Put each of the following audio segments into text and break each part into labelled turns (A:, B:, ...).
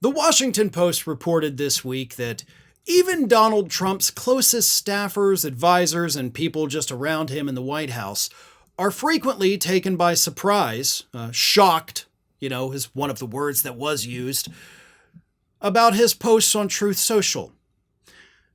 A: The Washington Post reported this week that even Donald Trump's closest staffers, advisors, and people just around him in the White House are frequently taken by surprise, shocked, is one of the words that was used, about his posts on Truth Social.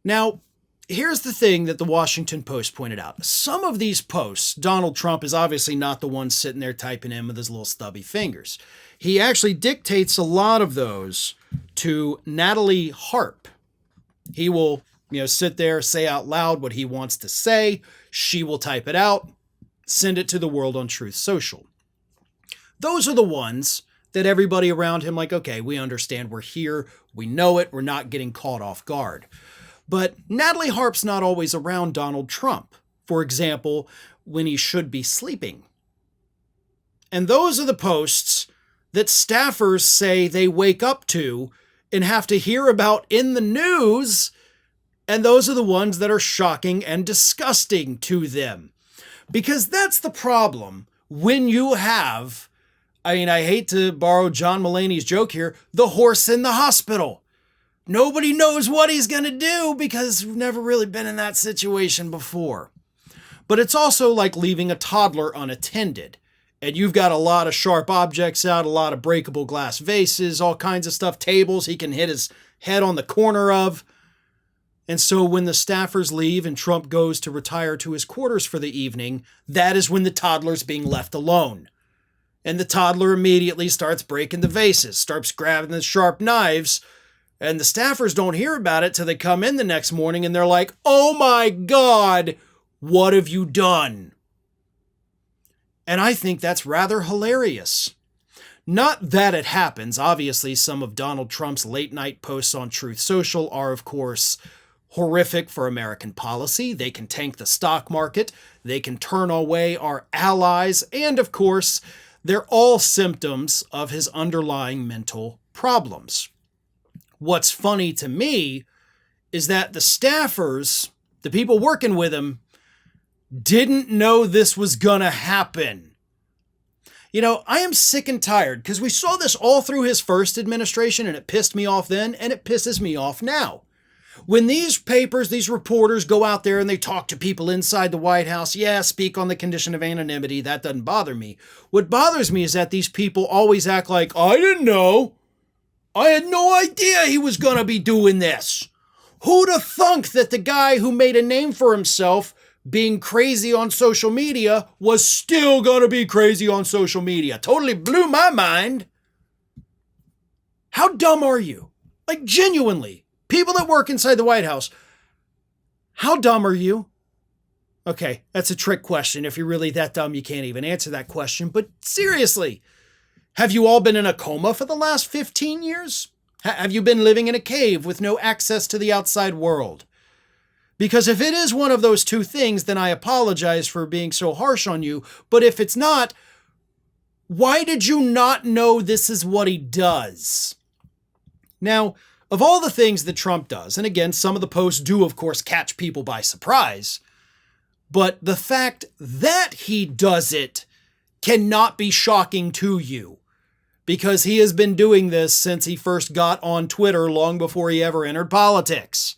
A: Now, here's the thing that the Washington Post pointed out. Some of these posts, Donald Trump is obviously not the one sitting there typing in with his little stubby fingers. He actually dictates a lot of those to Natalie Harp. He will, sit there, say out loud what he wants to say. She will type it out, send it to the world on Truth Social. Those are the ones that everybody around him okay, we understand, we're here, we know it, we're not getting caught off guard. But Natalie Harp's not always around Donald Trump, for example, when he should be sleeping. And those are the posts that staffers say they wake up to and have to hear about in the news, and those are the ones that are shocking and disgusting to them. Because that's the problem when you have, I hate to borrow John Mulaney's joke here, the horse in the hospital. Nobody knows what he's going to do because we've never really been in that situation before. But it's also like leaving a toddler unattended. And you've got a lot of sharp objects out, a lot of breakable glass vases, all kinds of stuff, tables he can hit his head on the corner of. And so when the staffers leave and Trump goes to retire to his quarters for the evening, that is when the toddler's being left alone. And the toddler immediately starts breaking the vases, starts grabbing the sharp knives, and the staffers don't hear about it till they come in the next morning and they're like, "Oh my God, what have you done?" And I think that's rather hilarious. Not that it happens. Obviously, some of Donald Trump's late night posts on Truth Social are, of course, horrific for American policy. They can tank the stock market. They can turn away our allies. And of course, they're all symptoms of his underlying mental problems. What's funny to me is that the staffers, the people working with him, didn't know this was gonna happen. I am sick and tired because we saw this all through his first administration and it pissed me off then and it pisses me off now. When these papers, these reporters go out there and they talk to people inside the White House, speak on the condition of anonymity, that doesn't bother me. What bothers me is that these people always act like, "I didn't know. I had no idea he was gonna be doing this. Who'd have thunk that the guy who made a name for himself being crazy on social media was still gonna be crazy on social media? Totally blew my mind." How dumb are you? Genuinely. People that work inside the White House, how dumb are you? Okay, that's a trick question. If you're really that dumb, you can't even answer that question. But seriously, have you all been in a coma for the last 15 years? Have you been living in a cave with no access to the outside world? Because if it is one of those two things, then I apologize for being so harsh on you. But if it's not, why did you not know this is what he does? Now, of all the things that Trump does, and again, some of the posts do, of course, catch people by surprise, but the fact that he does it cannot be shocking to you, because he has been doing this since he first got on Twitter long before he ever entered politics.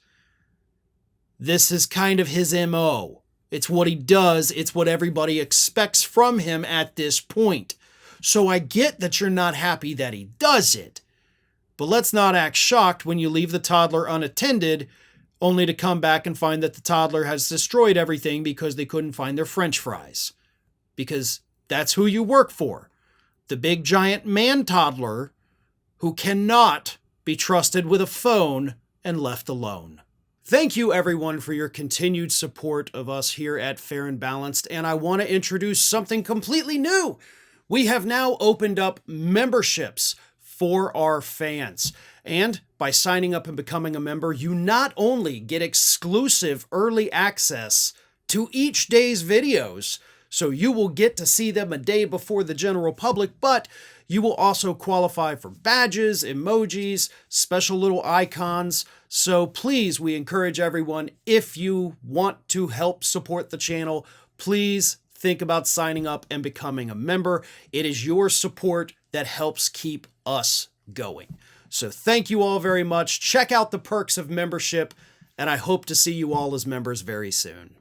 A: This is kind of his MO. It's what he does. It's what everybody expects from him at this point. So I get that you're not happy that he does it, but let's not act shocked when you leave the toddler unattended, only to come back and find that the toddler has destroyed everything because they couldn't find their French fries. Because that's who you work for. The big giant man toddler who cannot be trusted with a phone and left alone. Thank you everyone for your continued support of us here at Fair and Balanced, and I want to introduce something completely new. We have now opened up memberships for our fans. And by signing up and becoming a member, you not only get exclusive early access to each day's videos, so you will get to see them a day before the general public, but you will also qualify for badges, emojis, special little icons. So please, we encourage everyone, if you want to help support the channel, please think about signing up and becoming a member. It is your support that helps keep us going. So thank you all very much. Check out the perks of membership, and I hope to see you all as members very soon.